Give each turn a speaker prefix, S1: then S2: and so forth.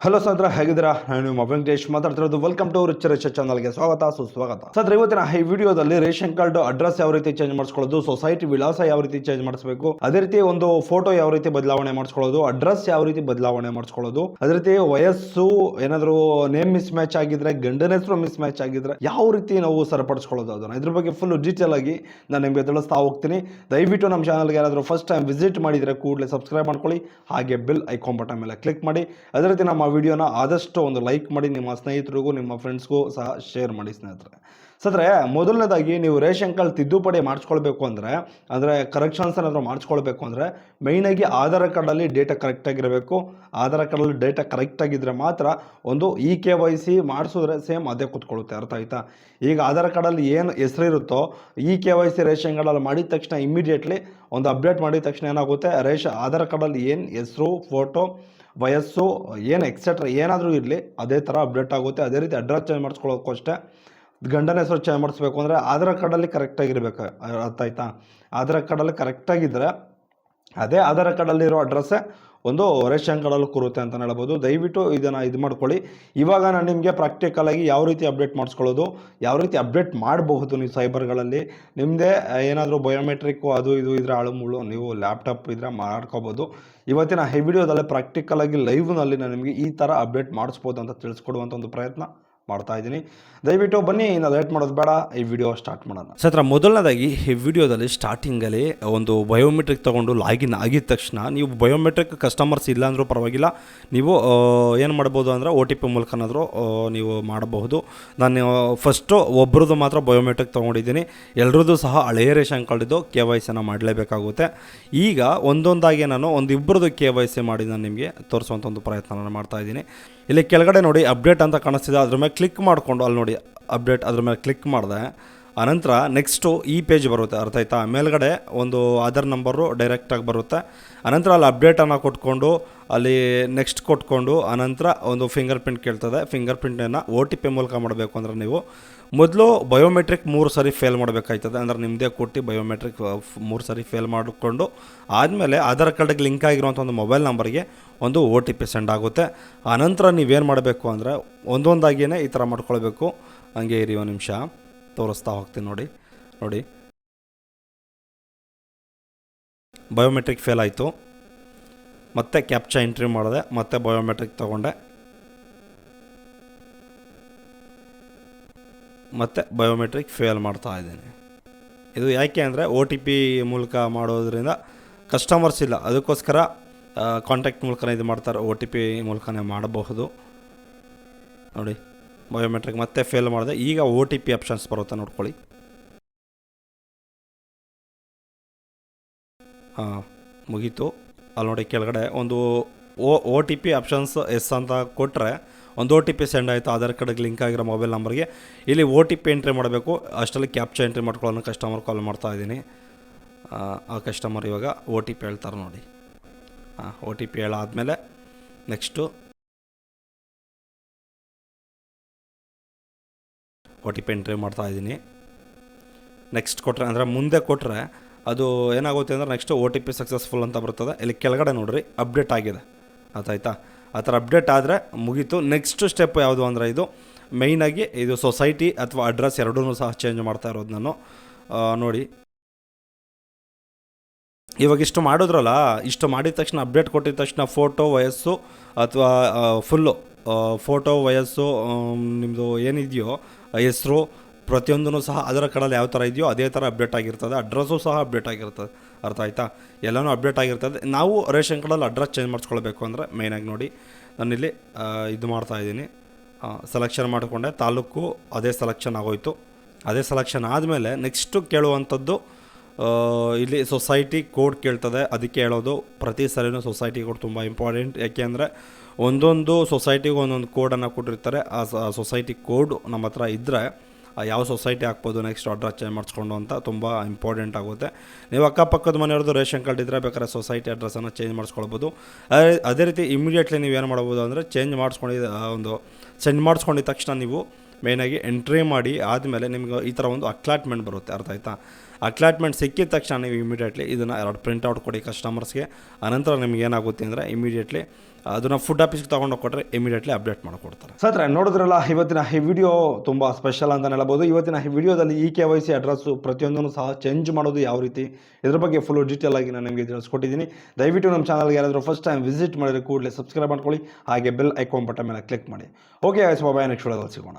S1: Hello ಸದ್ರ, ಹೇಗಿದ್ದೀರಾ? ನಾನು ನಿಮ್ಮ ವೆಂಕಟೇಶ್ ಮಾತಾಡ್ತಿರೋದು. ವೆಲ್ಕಮ್ ಟು ರಿಚ್ ರಿಚ್ ಚಾನಲ್ಗೆ ಸ್ವಾಗತ, ಸುಸ್ವಾಗತ. ಸದ್ರ, ಇವತ್ತಿನ ಈ ವಿಡಿಯೋದಲ್ಲಿ ರೇಷನ್ ಕಾರ್ಡ್ ಅಡ್ರೆಸ್ ಯಾವ ರೀತಿ ಚೇಂಜ್ ಮಾಡಿಸ್ಕೊಳ್ಳೋದು, ಸೊಸೈಟಿ ವಿಳಾಸ ಯಾವ ರೀತಿ ಚೇಂಜ್ ಮಾಡಿಸಬೇಕು, ಅದೇ ರೀತಿ ಒಂದು ಫೋಟೋ ಯಾವ ರೀತಿ ಬದಲಾವಣೆ ಮಾಡಿಸ್ಕೊಳ್ಳೋದು, ಅಡ್ರೆಸ್ ಯಾವ ರೀತಿ ಬದಲಾವಣೆ ಮಾಡಿಸ್ಕೊಳ್ಳೋದು, ಅದೇ ರೀತಿ ವಯಸ್ಸು ಏನಾದರೂ ನೇಮ್ ಮಿಸ್ ಮ್ಯಾಚ್ ಆಗಿದ್ರೆ, ಗಂಡನ ಹೆಸರು ಮಿಸ್ ಮ್ಯಾಚ್ ಆಗಿದ್ರೆ ಯಾವ ರೀತಿ ನಾವು ಸರಿಪಡಿಸ್ಕೊಳ್ಳೋದು, ಅದನ್ನು ಇದ್ರ ಬಗ್ಗೆ ಫುಲ್ ಡೀಟೇಲ್ ಆಗಿ ನಾನು ನಿಮಗೆ ತಿಳಿಸ್ತಾ ಹೋಗ್ತೀನಿ. ದಯವಿಟ್ಟು ನಮ್ಮ ಚಾನಲ್ಗೆ ಯಾರಾದರೂ ಫಸ್ಟ್ ಟೈಮ್ ವಿಸಿಟ್ ಮಾಡಿದರೆ ಕೂಡಲೇ ಸಬ್ಸ್ಕ್ರೈಬ್ ಮಾಡ್ಕೊಳ್ಳಿ, ಹಾಗೆ ಬೆಲ್ ಐಕಾನ್ ಬಟನ್ ಮೇಲೆ ಕ್ಲಿಕ್ ಮಾಡಿ. ಅದೇ ರೀತಿ ನಮ್ಮ ವಿಡಿಯೋನ ಆದಷ್ಟು ಒಂದು ಲೈಕ್ ಮಾಡಿ, ನಿಮ್ಮ ಸ್ನೇಹಿತರಿಗೂ ನಿಮ್ಮ ಫ್ರೆಂಡ್ಸ್ಗೂ ಸಹ ಶೇರ್ ಮಾಡಿ ಸ್ನೇಹಿತರೆ. ಸದ್ರೆ, ಮೊದಲನೇದಾಗಿ ನೀವು ರೇಷನ್ ಕಾರ್ಡ್ ತಿದ್ದುಪಡಿ ಮಾಡಿಸ್ಕೊಳ್ಬೇಕು ಅಂದರೆ ಕರೆಕ್ಷನ್ಸ್ ಏನಾದರೂ ಮಾಡಿಸ್ಕೊಳ್ಬೇಕು ಅಂದರೆ ಮೈನಾಗಿ ಆಧಾರ್ ಕಾರ್ಡಲ್ಲಿ ಡೇಟಾ ಕರೆಕ್ಟಾಗಿರಬೇಕು. ಆಧಾರ್ ಕಾರ್ಡಲ್ಲಿ ಡೇಟಾ ಕರೆಕ್ಟಾಗಿದ್ದರೆ ಮಾತ್ರ ಒಂದು KYC ಮಾಡಿಸಿದ್ರೆ ಸೇಮ್ ಅದೇ ಕೂತ್ಕೊಳ್ಳುತ್ತೆ. ಅರ್ಥ ಆಯ್ತಾ? ಈಗ ಆಧಾರ್ ಕಾರ್ಡಲ್ಲಿ ಏನು ಹೆಸರಿರುತ್ತೋ KYC ರೇಷನ್ ಕಾರ್ಡಲ್ಲಿ ಮಾಡಿದ ತಕ್ಷಣ ಇಮಿಡಿಯೇಟ್ಲಿ ಒಂದು ಅಪ್ಡೇಟ್ ಮಾಡಿದ ತಕ್ಷಣ ಏನಾಗುತ್ತೆ, ಆಧಾರ್ ಕಾರ್ಡಲ್ಲಿ ಏನು ಹೆಸರು, ಫೋಟೋ, ವಯಸ್ಸು, ಏನು ಎಕ್ಸೆಟ್ರಾ ಏನಾದರೂ ಇರಲಿ ಅದೇ ಥರ ಅಪ್ಡೇಟ್ ಆಗುತ್ತೆ. ಅದೇ ರೀತಿ ಅಡ್ರೆಸ್ ಚೇಂಜ್ ಮಾಡಿಸ್ಕೊಳ್ಳೋಕ್ಕೂ ಅಷ್ಟೇ, ಗಂಡನ ಹೆಸರು ಚೇಂಜ್ ಮಾಡಿಸ್ಬೇಕು ಅಂದರೆ ಆಧಾರ್ ಕಾರ್ಡಲ್ಲಿ ಕರೆಕ್ಟಾಗಿರ್ಬೇಕು. ಅರ್ಥ ಆಯ್ತಾ? ಆಧಾರ್ ಕಾರ್ಡಲ್ಲಿ ಕರೆಕ್ಟಾಗಿದ್ದರೆ ಅದೇ ಆಧಾರ್ ಕಾರ್ಡಲ್ಲಿರೋ ಅಡ್ರೆಸ್ಸೇ ಒಂದು ರೇಷನ್ ಕಾರ್ಡಲ್ಲಿ ಕೂರುತ್ತೆ ಅಂತ ಹೇಳ್ಬೋದು. ದಯವಿಟ್ಟು ಇದನ್ನು ಇದು ಮಾಡ್ಕೊಳ್ಳಿ. ಇವಾಗ ನಾನು ನಿಮಗೆ ಪ್ರಾಕ್ಟಿಕಲಾಗಿ ಯಾವ ರೀತಿ ಅಪ್ಡೇಟ್ ಮಾಡಿಸ್ಕೊಳ್ಳೋದು, ಯಾವ ರೀತಿ ಅಪ್ಡೇಟ್ ಮಾಡಬಹುದು ನೀವು ಸೈಬರ್ಗಳಲ್ಲಿ. ನಿಮ್ಮದೇ ಏನಾದರೂ ಬಯೋಮೆಟ್ರಿಕ್ಕು ಅದು ಇದು ಇದ್ರೆ ಆಳು ಮುಳು ನೀವು ಲ್ಯಾಪ್ಟಾಪ್ ಇದ್ರೆ ಮಾಡ್ಕೋಬೋದು. ಇವತ್ತಿನ ಈ ವಿಡಿಯೋದಲ್ಲಿ ಪ್ರಾಕ್ಟಿಕಲಾಗಿ ಲೈವ್ನಲ್ಲಿ ನಾನು ನಿಮಗೆ ಈ ಥರ ಅಪ್ಡೇಟ್ ಮಾಡಿಸ್ಬೋದು ಅಂತ ತಿಳಿಸ್ಕೊಡುವಂಥ ಒಂದು ಪ್ರಯತ್ನ ಮಾಡ್ತಾ ಇದ್ದೀನಿ. ದಯವಿಟ್ಟು ಬನ್ನಿ, ಇನ್ನು ಲೇಟ್ ಮಾಡೋದು ಬೇಡ, ಈ ವಿಡಿಯೋ ಸ್ಟಾರ್ಟ್ ಮಾಡೋಣ. ಸತ್ರ, ಮೊದಲನೇದಾಗಿ ಈ ವಿಡಿಯೋದಲ್ಲಿ ಸ್ಟಾರ್ಟಿಂಗಲ್ಲಿ ಒಂದು ಬಯೋಮೆಟ್ರಿಕ್ ತೊಗೊಂಡು ಲಾಗಿನ್ ಆಗಿದ ತಕ್ಷಣ ನೀವು ಬಯೋಮೆಟ್ರಿಕ್ ಕಸ್ಟಮರ್ಸ್ ಇಲ್ಲ ಅಂದರೂ ಪರವಾಗಿಲ್ಲ, ನೀವು ಏನು ಮಾಡ್ಬೋದು ಅಂದರೆ OTP ಮೂಲಕನಾದರೂ ನೀವು ಮಾಡಬಹುದು. ನಾನು ಫಸ್ಟು ಒಬ್ರದ್ದು ಮಾತ್ರ ಬಯೋಮೆಟ್ರಿಕ್ ತೊಗೊಂಡಿದ್ದೀನಿ. ಎಲ್ಲರದ್ದು ಸಹ ಹಳೆಯ ರೇಷನ್ ಕಾರ್ಡಿದ್ದು KYCನ ಮಾಡಲೇಬೇಕಾಗುತ್ತೆ. ಈಗ ಒಂದೊಂದಾಗಿ ನಾನು ಇಬ್ಬರದ್ದು KYC ಮಾಡಿ ನಾನು ನಿಮಗೆ ತೋರಿಸುವಂಥ ಒಂದು ಪ್ರಯತ್ನ ನಾನು ಮಾಡ್ತಾಯಿದ್ದೀನಿ. ಇಲ್ಲಿ ಕೆಳಗಡೆ ನೋಡಿ ಅಪ್ಡೇಟ್ ಅಂತ ಕಾಣಿಸ್ತಿದೆ, ಅದ್ರ ಮೇಲೆ ಕ್ಲಿಕ್ ಮಾಡಿಕೊಂಡು ಅಲ್ಲಿ ನೋಡಿ ಅಪ್ಡೇಟ್, ಅದ್ರ ಮೇಲೆ ಕ್ಲಿಕ್ ಮಾಡಿದೆ. ಆನಂತರ ನೆಕ್ಸ್ಟು ಈ ಪೇಜ್ ಬರುತ್ತೆ. ಅರ್ಥ ಆಯ್ತಾ? ಮೇಲ್ಗಡೆ ಒಂದು ಆಧಾರ್ ನಂಬರು ಡೈರೆಕ್ಟಾಗಿ ಬರುತ್ತೆ. ಅನಂತರ ಅಲ್ಲಿ ಅಪ್ಡೇಟನ್ನು ಕೊಟ್ಕೊಂಡು ಅಲ್ಲಿ ನೆಕ್ಸ್ಟ್ ಕೊಟ್ಕೊಂಡು ಅನಂತರ ಒಂದು ಫಿಂಗರ್ ಪ್ರಿಂಟ್ ಕೇಳ್ತದೆ. ಫಿಂಗರ್ ಪ್ರಿಂಟನ್ನು OTP ಮೂಲಕ ಮಾಡಬೇಕು ಅಂದರೆ ನೀವು ಮೊದಲು ಬಯೋಮೆಟ್ರಿಕ್ 3 ಸರಿ ಫೇಲ್ ಮಾಡಬೇಕಾಯ್ತದೆ. ಅಂದರೆ ನಿಮ್ಮದೇ ಕೊಟ್ಟು ಬಯೋಮೆಟ್ರಿಕ್ 3 ಸರಿ ಫೇಲ್ ಮಾಡಿಕೊಂಡು ಆದಮೇಲೆ ಆಧಾರ್ ಕಾರ್ಡಿಗೆ ಲಿಂಕ್ ಆಗಿರುವಂಥ ಒಂದು ಮೊಬೈಲ್ ನಂಬರ್ಗೆ ಒಂದು OTP ಸೆಂಡ್ ಆಗುತ್ತೆ. ಆನಂತರ ನೀವೇನು ಮಾಡಬೇಕು ಅಂದರೆ ಒಂದೊಂದಾಗಿಯೇ ಈ ಥರ ಮಾಡ್ಕೊಳ್ಬೇಕು. ಹಂಗೆ ಇರಿ ಒಂದು ನಿಮಿಷ, ತೋರಿಸ್ತಾ ಹೋಗ್ತೀನಿ. ನೋಡಿ ಬಯೋಮೆಟ್ರಿಕ್ ಫೇಲ್ ಆಯಿತು. ಮತ್ತೆ ಕ್ಯಾಪ್ಚಾ ಎಂಟ್ರಿ ಮಾಡಿದೆ, ಮತ್ತೆ ಬಯೋಮೆಟ್ರಿಕ್ ತೊಗೊಂಡೆ, ಮತ್ತು ಬಯೋಮೆಟ್ರಿಕ್ ಫೇಲ್ ಮಾಡ್ತಾ ಇದ್ದೀನಿ. ಇದು ಯಾಕೆ ಅಂದರೆ OTP ಮೂಲಕ ಮಾಡೋದ್ರಿಂದ ಕಸ್ಟಮರ್ಸ್ ಇಲ್ಲ, ಅದಕ್ಕೋಸ್ಕರ ಕಾಂಟ್ಯಾಕ್ಟ್ ಮೂಲಕನೇ ಇದು ಮಾಡ್ತಾರೆ. OTP ಮೂಲಕನೇ ಮಾಡಬಹುದು. ನೋಡಿ ಬಯೋಮೆಟ್ರಿಕ್ ಮತ್ತೆ ಫೇಲ್ ಮಾಡಿದೆ. ಈಗ OTP ಆಪ್ಷನ್ಸ್ ಬರುತ್ತೆ, ನೋಡ್ಕೊಳ್ಳಿ. ಮುಗೀತು. ಅಲ್ಲಿ ನೋಡಿ ಕೆಳಗಡೆ ಒಂದು OTP ಆಪ್ಷನ್ಸ್ ಎಸ್ ಅಂತ ಕೊಟ್ಟರೆ ಒಂದು OTP ಸೆಂಡ್ ಆಯಿತು ಆಧಾರ್ ಕಾರ್ಡ್ಗೆ ಲಿಂಕ್ ಆಗಿರೋ ಮೊಬೈಲ್ ನಂಬರ್ಗೆ. ಇಲ್ಲಿ OTP ಎಂಟ್ರಿ ಮಾಡಬೇಕು. ಅಷ್ಟರಲ್ಲಿ ಕ್ಯಾಪ್ಚಾ ಎಂಟ್ರಿ ಮಾಡ್ಕೊಳ್ಳೋಣ. ಕಸ್ಟಮರ್ ಕಾಲ್ ಮಾಡ್ತಾ ಇದ್ದೀನಿ. ಆ ಕಸ್ಟಮರ್ ಇವಾಗ OTP ಹೇಳ್ತಾರೆ ನೋಡಿ. OTP ಹೇಳಾದಮೇಲೆ ನೆಕ್ಸ್ಟು OTP ಎಂಟ್ರಿ ಮಾಡ್ತಾ ಇದ್ದೀನಿ. ನೆಕ್ಸ್ಟ್ ಕೊಟ್ಟರೆ ಅಂದರೆ ಮುಂದೆ ಕೊಟ್ಟರೆ ಅದು ಏನಾಗುತ್ತೆ ಅಂದರೆ ನೆಕ್ಸ್ಟ್ OTP ಸಕ್ಸಸ್ಫುಲ್ ಅಂತ ಬರ್ತದೆ. ಇಲ್ಲಿ ಕೆಳಗಡೆ ನೋಡಿರಿ ಅಪ್ಡೇಟ್ ಆಗಿದೆ. ಆಯ್ತಾ? ಆ ಥರ ಅಪ್ಡೇಟ್ ಆದರೆ ಮುಗೀತು. ನೆಕ್ಸ್ಟ್ ಸ್ಟೆಪ್ ಯಾವುದು ಅಂದರೆ ಇದು ಮೇಯ್ನಾಗಿ ಇದು ಸೊಸೈಟಿ ಅಥವಾ ಅಡ್ರೆಸ್ ಎರಡೂ ಸಹ ಚೇಂಜ್ ಮಾಡ್ತಾ ಇರೋದು ನಾನು. ನೋಡಿ ಇವಾಗ ಇಷ್ಟು ಮಾಡಿದ್ರಲ್ಲ, ಇಷ್ಟು ಮಾಡಿದ ತಕ್ಷಣ ಅಪ್ಡೇಟ್ ಕೊಟ್ಟಿದ ತಕ್ಷಣ ಫೋಟೋ, ವಯಸ್ಸು ಅಥವಾ ಫುಲ್ಲು ಫೋಟೋ, ವಯಸ್ಸು, ನಿಮ್ಮದು ಏನಿದೆಯೋ ಹೆಸರು ಪ್ರತಿಯೊಂದೂ ಸಹ ಅದರ ಕಡೆಯಲ್ಲಿ ಯಾವ ಥರ ಇದೆಯೋ ಅದೇ ಥರ ಅಪ್ಡೇಟ್ ಆಗಿರ್ತದೆ. ಅಡ್ರೆಸ್ಸು ಸಹ ಅಪ್ಡೇಟ್ ಆಗಿರ್ತದೆ. ಅರ್ಥ ಆಯ್ತಾ? ಎಲ್ಲನೂ ಅಪ್ಡೇಟ್ ಆಗಿರ್ತದೆ. ನಾವು ರೇಷನ್ ಕಾರ್ಡಲ್ಲಿ ಅಡ್ರೆಸ್ ಚೇಂಜ್ ಮಾಡಿಸ್ಕೊಳ್ಬೇಕು ಅಂದರೆ ಮೇಯ್ನಾಗಿ ನೋಡಿ ನಾನಿಲ್ಲಿ ಇದು ಮಾಡ್ತಾಯಿದ್ದೀನಿ. ಸೆಲೆಕ್ಷನ್ ಮಾಡಿಕೊಂಡೆ, ತಾಲೂಕು ಅದೇ ಸೆಲೆಕ್ಷನ್ ಆಗೋಯಿತು. ಅದೇ ಸೆಲೆಕ್ಷನ್ ಆದಮೇಲೆ ನೆಕ್ಸ್ಟು ಕೇಳುವಂಥದ್ದು ಇಲ್ಲಿ ಸೊಸೈಟಿ ಕೋಡ್ ಕೇಳ್ತದೆ. ಅದಕ್ಕೆ ಹೇಳೋದು ಪ್ರತಿ ಸರಿನೂ ಸೊಸೈಟಿ ಕೋಡ್ ತುಂಬ ಇಂಪಾರ್ಟೆಂಟ್. ಯಾಕೆ ಅಂದರೆ ಒಂದೊಂದು ಸೊಸೈಟಿಗೆ ಒಂದೊಂದು ಕೋಡನ್ನು ಕೊಟ್ಟಿರ್ತಾರೆ. ಆ ಸೊಸೈಟಿ ಕೋಡ್ ನಮ್ಮ ಹತ್ರ ಇದ್ದರೆ ಯಾವ ಸೊಸೈಟಿ ಹಾಕ್ಬೋದು ನೆಕ್ಸ್ಟ್ ಅಡ್ರೆಸ್ ಚೇಂಜ್ ಮಾಡಿಸ್ಕೊಂಡು ಅಂತ ತುಂಬ ಇಂಪಾರ್ಟೆಂಟ್ ಆಗುತ್ತೆ. ನೀವು ಅಕ್ಕಪಕ್ಕದ ಮನೆಯವ್ರದ್ದು ರೇಷನ್ ಕಾರ್ಡ್ ಇದ್ದರೆ ಬೇಕಾದ್ರೆ ಸೊಸೈಟಿ ಅಡ್ರೆಸ್ಸನ್ನು ಚೇಂಜ್ ಮಾಡಿಸ್ಕೊಳ್ಬೋದು. ಅದೇ ರೀತಿ ಇಮಿಡಿಯೇಟ್ಲಿ ನೀವೇನು ಮಾಡ್ಬೋದು ಅಂದರೆ ಚೇಂಜ್ ಮಾಡಿಸ್ಕೊಂಡಿದ್ದ ಒಂದು ಸೆಂಡ್ ಮಾಡಿಸ್ಕೊಂಡಿದ್ದ ತಕ್ಷಣ ನೀವು ಮೇಯ್ನಾಗಿ ಎಂಟ್ರಿ ಮಾಡಿ ಆದಮೇಲೆ ನಿಮ್ಗೆ ಈ ಥರ ಒಂದು ಅಕ್ಲಾಟ್ಮೆಂಟ್ ಬರುತ್ತೆ. ಅರ್ಥ ಆಯ್ತಾ? ಅಕ್ಲಾಟ್ಮೆಂಟ್ ಸಿಕ್ಕಿದ ತಕ್ಷಣ ನೀವು ಇಮಿಡಿಯೇಟ್ಲಿ ಇದನ್ನು 2 ಪ್ರಿಂಟ್ಔಟ್ ಕೊಡಿ ಕಸ್ಟಮರ್ಸ್ಗೆ. ಆನಂತರ ನಿಮ್ಗೆ ಏನಾಗುತ್ತೆ ಅಂದರೆ ಇಮಿಡಿಯೇಟ್ಲಿ ಅದನ್ನು ಫುಡ್ ಆಫೀಸ್ಗೆ ತೊಗೊಂಡು ಕೊಟ್ಟರೆ ಇಮಿಡಿಯೇಟ್ಲಿ ಅಪ್ಡೇಟ್ ಮಾಡಿಕೊಡ್ತಾರೆ. ಸರ್ ನೋಡಿದ್ರಲ್ಲ, ಇವತ್ತಿನ ಈ ವಿಡಿಯೋ ತುಂಬ ಸ್ಪೆಷಲ್ ಅಂತ ಹೇಳ್ಬೋದು. ಇವತ್ತಿನ ಈ ವಿಡಿಯೋದಲ್ಲಿ KYC ಅಡ್ರೆಸ್ಸು ಪ್ರತಿಯೊಂದನ್ನು ಸಹ ಚೇಂಜ್ ಮಾಡೋದು ಯಾವ ರೀತಿ, ಇದ್ರ ಬಗ್ಗೆ ಫುಲ್ ಡೀಟೇಲ್ ಆಗಿ ನಾನು ನಿಮಗೆ ತಿಳಿಸ್ಕೊಟ್ಟಿದ್ದೀನಿ. ದಯವಿಟ್ಟು ನಮ್ಮ ಚಾನಲ್ಗೆ ಯಾರಾದರೂ ಫಸ್ಟ್ ಟೈಮ್ ವಿಸಿಟ್ ಮಾಡಿದ್ರೆ ಕೂಡಲೇ ಸಬ್ಸ್ಕ್ರೈಬ್ ಮಾಡ್ಕೊಳ್ಳಿ, ಹಾಗೆ ಬೆಲ್ ಐಕಾನ್ ಬಟನ್ ಮೇಲೆ ಕ್ಲಿಕ್ ಮಾಡಿ. ಓಕೆ ಗೈಸ್, ಬಾಯ್, ನೆಕ್ಸ್ಟ್ ವಿಡಿಯೋದಲ್ಲಿ ಸಿಗೋಣ.